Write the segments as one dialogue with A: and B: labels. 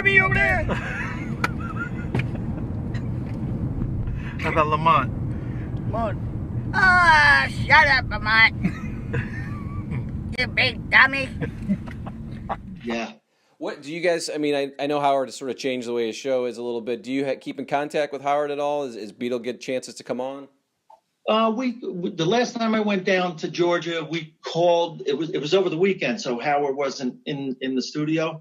A: Bobby over there?
B: How about Lamont?
A: Lamont. Ah, shut up, Lamont. You big dummy.
C: Yeah.
D: What do you guys? I mean, I know Howard has sort of changed the way his show is a little bit. Do you keep in contact with Howard at all? Is Beetle get chances to come on?
C: The last time I went down to Georgia, we called. It was over the weekend, so Howard wasn't in the studio.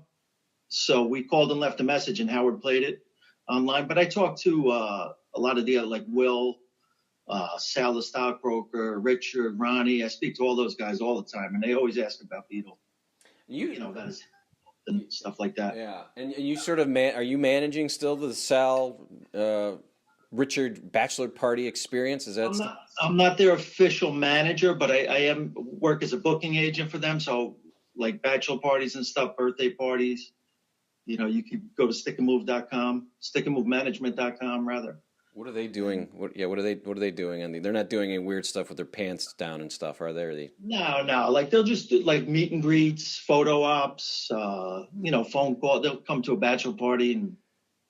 C: So we called and left a message, and Howard played it online. But I talked to a lot of the other, like Will, Sal the stockbroker, Richard, Ronnie. I speak to all those guys all the time, and they always ask about Beetle. You know, that is and stuff like that.
D: Yeah, and you sort of are you managing still the Sal Richard bachelor party experience? Is that?
C: I'm not their official manager, but I am work as a booking agent for them. So like bachelor parties and stuff, birthday parties. You know, you could go to stickandmove.com, stickandmovemanagement.com rather.
D: What are they doing? What are they doing? And they're not doing any weird stuff with their pants down and stuff, are they?
C: No. Like they'll just do like meet and greets, photo ops, phone call. They'll come to a bachelor party and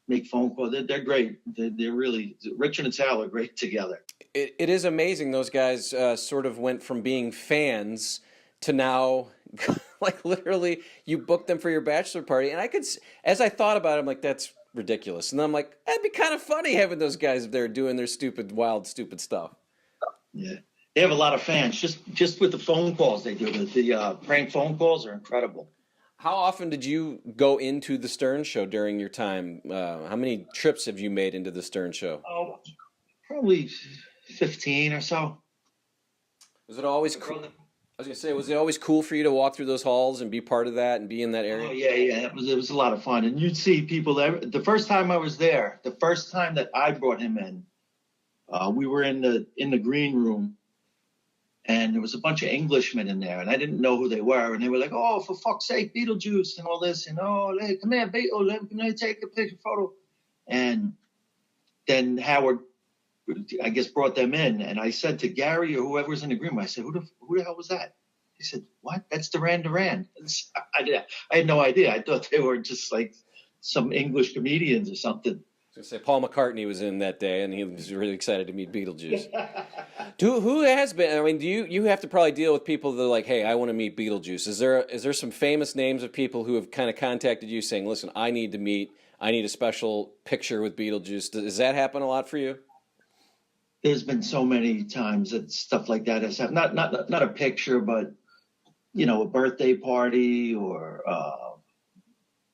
C: make phone calls. They're great. They're really, Richard and Sal are great together.
D: It is amazing. Those guys sort of went from being fans to now, like literally, you booked them for your bachelor party. And as I thought about it, I'm like, that's ridiculous. And then I'm like, that'd be kind of funny having those guys there doing their wild, stupid stuff.
C: Yeah. They have a lot of fans. Just with the phone calls they do. The prank phone calls are incredible.
D: How often did you go into the Stern Show during your time? How many trips have you made into the Stern Show?
C: Oh, probably 15 or so.
D: Was it always cool? I was gonna say, was it always cool for you to walk through those halls and be part of that and be in that area?
C: Oh, yeah. It was a lot of fun, and you'd see people there. The first time I was there, the first time that I brought him in, we were in the green room, and there was a bunch of Englishmen in there, and I didn't know who they were, and they were like, "Oh, for fuck's sake, Beetlejuice," and all this, and "Oh, hey, come here, Beetle, let me take a picture photo," and then Howard, I guess, brought them in, and I said to Gary or whoever was in the green room, I said, who the hell was that? He said, "What? That's Duran Duran." I had no idea. I thought they were just like some English comedians or something.
D: I was going to say, Paul McCartney was in that day, and he was really excited to meet Beetlejuice. Who has been? I mean, you have to probably deal with people that are like, "Hey, I want to meet Beetlejuice." Is there some famous names of people who have kind of contacted you saying, "Listen, I need a special picture with Beetlejuice"? Does that happen a lot for you?
C: There's been so many times that stuff like that has happened. Not a picture, but a birthday party or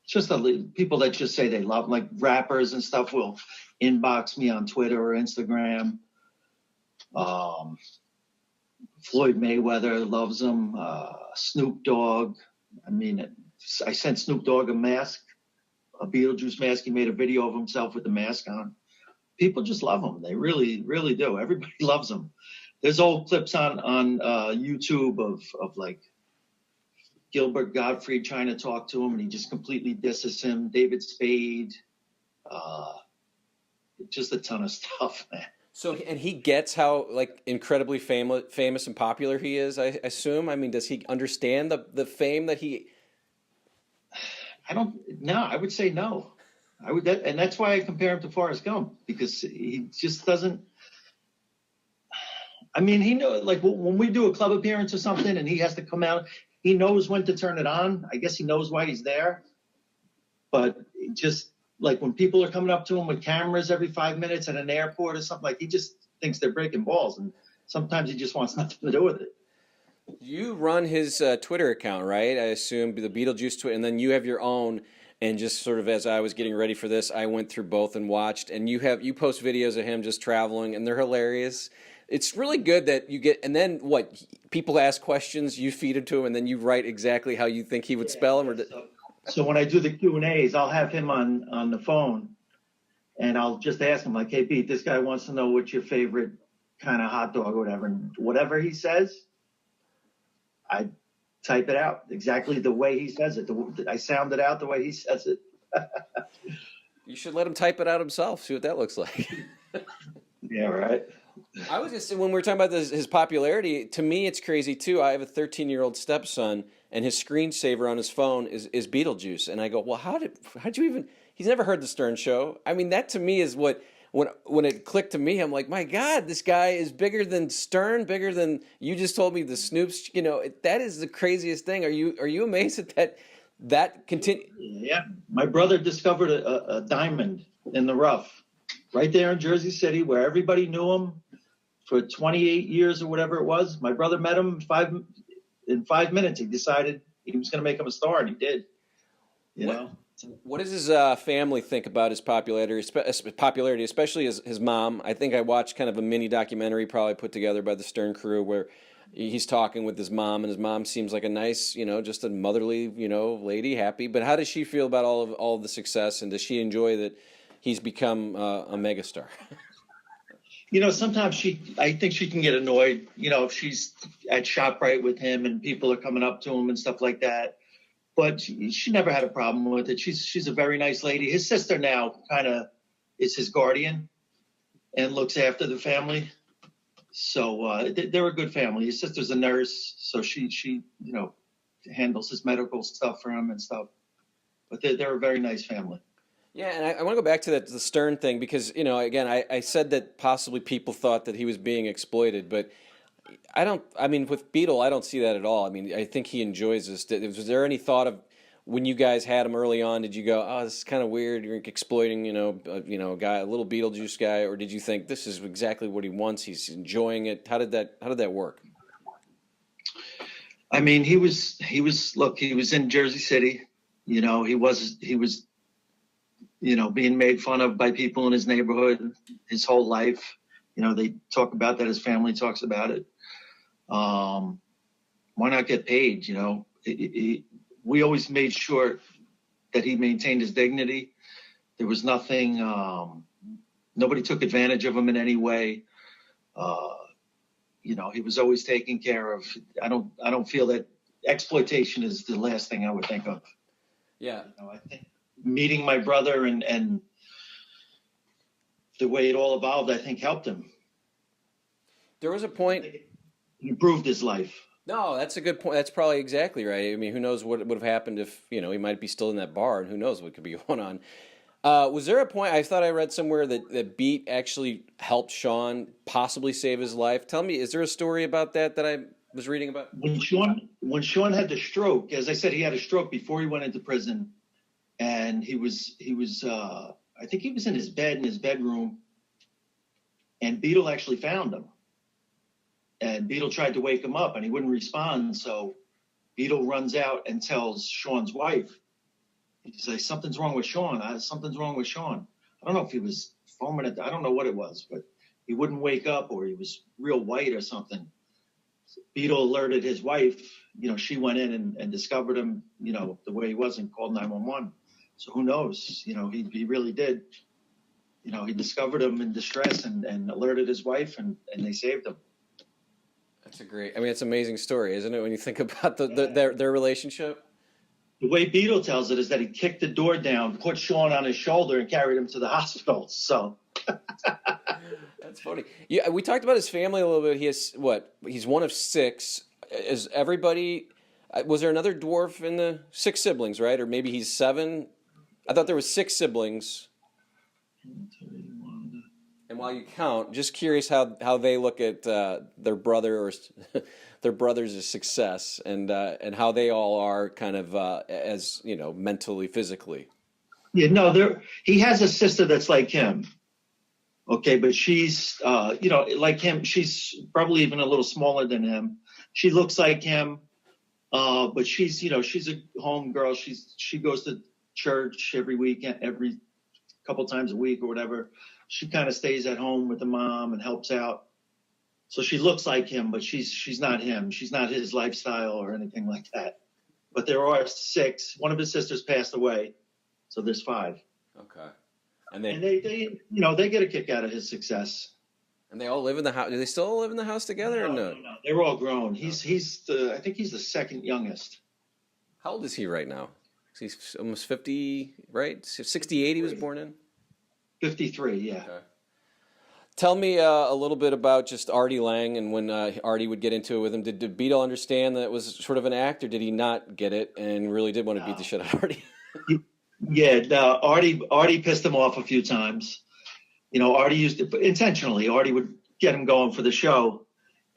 C: just people that just say they love, like rappers and stuff will inbox me on Twitter or Instagram. Floyd Mayweather loves them. Snoop Dogg. I mean, I sent Snoop Dogg a mask, a Beetlejuice mask. He made a video of himself with the mask on. People just love them. They really, really do. Everybody loves them. There's old clips on YouTube of like Gilbert Gottfried trying to talk to him, and he just completely disses him. David Spade, just a ton of stuff, man.
D: So, and he gets how like incredibly famous and popular he is, I assume. I mean, does he understand the fame that he?
C: I would say no. And that's why I compare him to Forrest Gump, because he just doesn't. I mean, he knows, like when we do a club appearance or something, and he has to come out. He knows when to turn it on. I guess he knows why he's there. But just like when people are coming up to him with cameras every 5 minutes at an airport or something, like he just thinks they're breaking balls, and sometimes he just wants nothing to do with it.
D: You run his Twitter account, right? I assume the Beetlejuice Twitter, and then you have your own. And just sort of as I was getting ready for this, I went through both and watched. And you post videos of him just traveling, and they're hilarious. It's really good that you get. And then what? People ask questions, you feed it to him, and then you write exactly how you think he would spell them.
C: So when I do the Q&As, I'll have him on the phone, and I'll just ask him like, "Hey, Pete, this guy wants to know what's your favorite kind of hot dog or whatever." And whatever he says, I type it out exactly the way he says it. I sound it out the way he says it.
D: You should let him type it out himself. See what that looks like.
C: Yeah, right.
D: I was just when we were talking about his popularity. To me, it's crazy too. I have a 13-year-old stepson, and his screensaver on his phone is Beetlejuice, and I go, well, how'd you even? He's never heard the Stern Show. I mean, that to me is what when it clicked to me, I'm like, my God, this guy is bigger than Stern, bigger than you just told me the Snoops. You know, that is the craziest thing. Are you amazed at that continue?
C: Yeah, my brother discovered a diamond in the rough, right there in Jersey City, where everybody knew him for 28 years or whatever it was. My brother met him in 5 minutes. He decided he was going to make him a star, and he did. You know.
D: What does his family think about his popularity, especially his mom? I think I watched kind of a mini documentary probably put together by the Stern crew where he's talking with his mom, and his mom seems like a nice, just a motherly, lady, happy. But how does she feel about all of the success, and does she enjoy that he's become a megastar?
C: Sometimes I think she can get annoyed, if she's at ShopRite with him and people are coming up to him and stuff like that. But she never had a problem with it. She's a very nice lady. His sister now kind of is his guardian and looks after the family. So they're a good family. His sister's a nurse, so she handles his medical stuff for him and stuff. But they're a very nice family.
D: Yeah, and I want to go back to the Stern thing because, again, I said that possibly people thought that he was being exploited, but with Beetle, I don't see that at all. I mean, I think he enjoys this. Was there any thought of when you guys had him early on, did you go, oh, this is kind of weird, you're exploiting, a guy, a little Beetlejuice guy, or did you think this is exactly what he wants, he's enjoying it? How did that work?
C: I mean, he was in Jersey City, he was being made fun of by people in his neighborhood his whole life. They talk about that. His family talks about it. Why not get paid? We always made sure that he maintained his dignity. There was nothing, nobody took advantage of him in any way. He was always taken care of. I don't feel that exploitation is the last thing I would think of.
D: Yeah.
C: I think meeting my brother and the way it all evolved, I think helped him.
D: There was a point.
C: It improved his life.
D: No, that's a good point. That's probably exactly right. I mean, who knows what would have happened if, he might be still in that bar, and who knows what could be going on. Was there a point, I thought I read somewhere that Beat actually helped Shawn possibly save his life? Tell me, is there a story about that I was reading about?
C: When Shawn had the stroke, as I said, he had a stroke before he went into prison, and he was I think he was in his bed in his bedroom, and Beetle actually found him. And Beetle tried to wake him up, and he wouldn't respond. So Beetle runs out and tells Shawn's wife. He's like, something's wrong with Shawn. Something's wrong with Shawn. I don't know if he was foaming I don't know what it was, but he wouldn't wake up, or he was real white or something. Beetle alerted his wife. She went in and discovered him, the way he was, and called 911. So who knows? He really did. He discovered him in distress and alerted his wife, and they saved him.
D: That's it's an amazing story, isn't it, when you think about their relationship?
C: The way Beetle tells it is that he kicked the door down, put Shawn on his shoulder, and carried him to the hospital. So
D: that's funny. Yeah, we talked about his family a little bit. He has he's one of 6. Is everybody? Was there another dwarf in the 6 siblings, right? Or maybe he's 7. I thought there was 6 siblings. And while you count, just curious how they look at their brother or their brother's success, and how they all are kind of as mentally, physically.
C: Yeah, no, he has a sister that's like him. Okay, but she's like him. She's probably even a little smaller than him. She looks like him, but she's she's a home girl. She goes to church every weekend, every couple times a week or whatever. She kind of stays at home with the mom and helps out. So she looks like him, but she's not him. She's not his lifestyle or anything like that. But there are 6. One of his sisters passed away, so there's 5.
D: Okay.
C: And they get a kick out of his success.
D: And they all live in the house. Do they still live in the house together? No.
C: They're all grown. I think he's the second youngest.
D: How old is he right now? He's almost 50, right? 68 he was born in?
C: 53, yeah.
D: Tell me a little bit about just Artie Lange and when Artie would get into it with him. Did Beetle understand that it was sort of an act, or did he not get it and really did want to beat the shit out of Artie?
C: Yeah, no, Artie pissed him off a few times. You know, Artie used it intentionally. Artie would get him going for the show.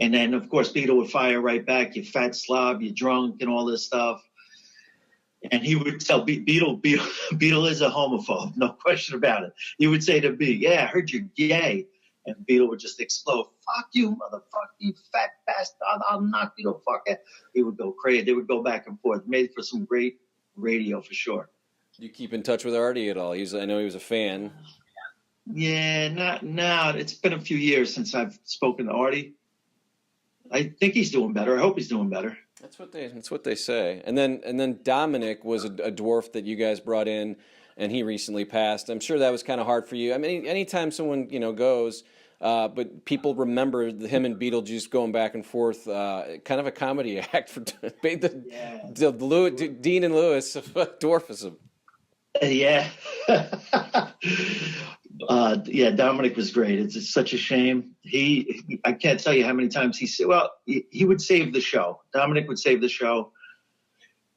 C: And then, of course, Beetle would fire right back, you fat slob, you drunk, and all this stuff. And he would tell Beetle is a homophobe, no question about it. He would say to B, yeah, I heard you're gay. And Beetle would just explode. Fuck you, motherfucker, you fat bastard. I'll knock you the fuck out. He would go crazy. They would go back and forth. Made for some great radio for sure.
D: You keep in touch with Artie at all? I know he was a fan.
C: Yeah, not now. It's been a few years since I've spoken to Artie. I think he's doing better. I hope he's doing better.
D: That's what they say. And then Dominic was a dwarf that you guys brought in, and he recently passed. I'm sure that was kind of hard for you. I mean, anytime someone goes, but people remember him and Beetlejuice going back and forth, kind of a comedy act for Dean and Lewis of dwarfism.
C: Yeah. Yeah, Dominic was great. It's such a shame. I can't tell you how many times he would save the show. Dominic would save the show.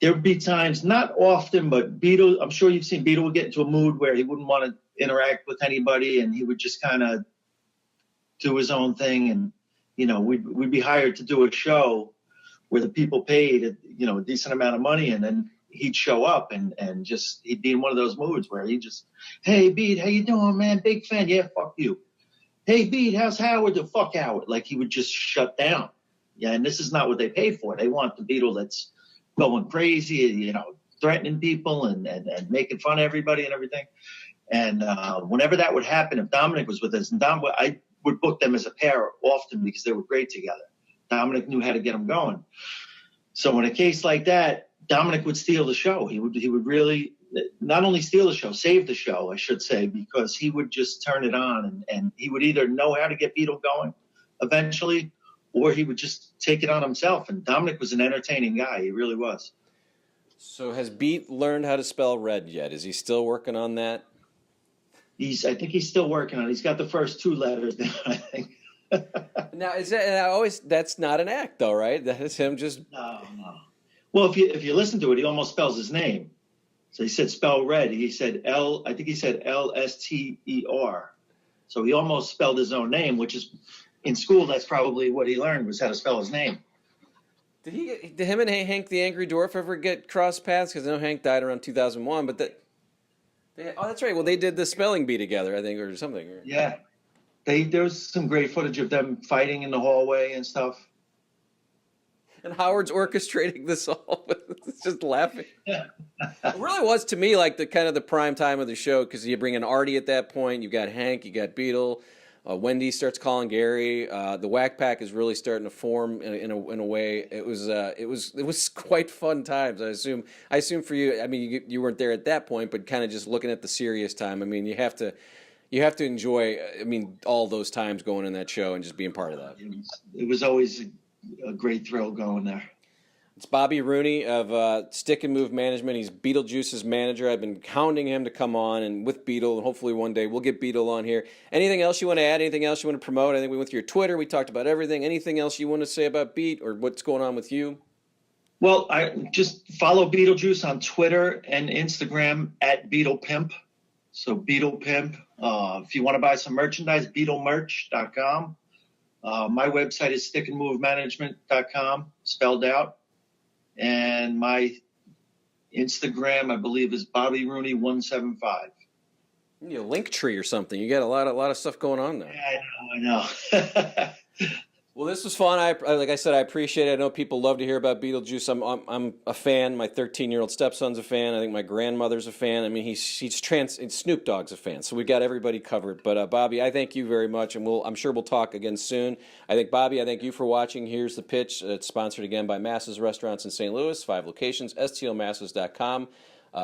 C: There would be times, not often, but Beetle, I'm sure you've seen Beetle would get into a mood where he wouldn't want to interact with anybody, and he would just kind of do his own thing. And, we'd be hired to do a show where the people paid, a decent amount of money, and then he'd show up and just, he'd be in one of those moods where he just, hey, Beat, how you doing, man? Big fan. Yeah, fuck you. Hey, Beat, how's Howard? The fuck Howard. Like, he would just shut down. Yeah, and this is not what they pay for. They want the Beetle that's going crazy, threatening people and making fun of everybody and everything. And whenever that would happen, if Dominic was with us, and I would book them as a pair often because they were great together. Dominic knew how to get them going. So in a case like that, Dominic would steal the show. He would really not only steal the show, save the show, I should say, because he would just turn it on and he would either know how to get Beetle going eventually, or he would just take it on himself. And Dominic was an entertaining guy. He really was.
D: So has Beat learned how to spell red yet? Is he still working on that?
C: I think he's still working on it. He's got the first two letters down, I think.
D: Now, that's not an act though, right? That is him just.
C: No. Well, if you listen to it, he almost spells his name. So he said spell red. He said I think he said Lster. So he almost spelled his own name, which is in school. That's probably what he learned, was how to spell his name.
D: Did him and Hank the Angry Dwarf ever get cross paths? Because I know Hank died around 2001, but that's right. Well, they did the spelling bee together, I think, or something.
C: Yeah. There was some great footage of them fighting in the hallway and stuff.
D: And Howard's orchestrating this all. It's just laughing. Yeah. It really was, to me, like the kind of the prime time of the show, because you bring in Artie at that point. You got Hank, you got Beetle. Wendy starts calling Gary. The Whack Pack is really starting to form in a way. It was quite fun times. I assume for you. I mean, you weren't there at that point, but kind of just looking at the serious time. I mean, you have to enjoy. I mean, all those times going in that show and just being part of that.
C: It was always a great thrill going there.
D: It's Bobby Rooney of Stick and Move Management. He's Beetlejuice's manager. I've been hounding him to come on, and with Beetle, and hopefully one day we'll get Beetle on here. Anything else you want to add? Anything else you want to promote? I think we went through your Twitter. We talked about everything. Anything else you want to say about Beat or what's going on with you?
C: Well, I just follow Beetlejuice on Twitter and Instagram at BeetlePimp. So BeetlePimp. If you want to buy some merchandise, BeetleMerch.com. My website is stickandmovemanagement.com, spelled out. And my Instagram, I believe, is Bobby Rooney 175.
D: You need a link tree or something. You got a lot of stuff going on there.
C: Yeah, I know.
D: Well, this was fun. Like I said, I appreciate it. I know people love to hear about Beetlejuice. I'm a fan. My 13-year-old stepson's a fan. I think my grandmother's a fan. I mean, Snoop Dogg's a fan. So we got everybody covered. But Bobby, I thank you very much, and I'm sure we'll talk again soon. Bobby, I thank you for watching. Here's the pitch. It's sponsored again by Masses Restaurants in St. Louis, 5 locations, stlmasses.com.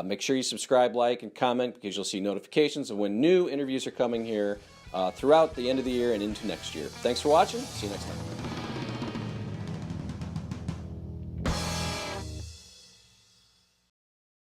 D: Make sure you subscribe, like, and comment because you'll see notifications of when new interviews are coming here throughout the end of the year and into next year. Thanks for watching. See you next time.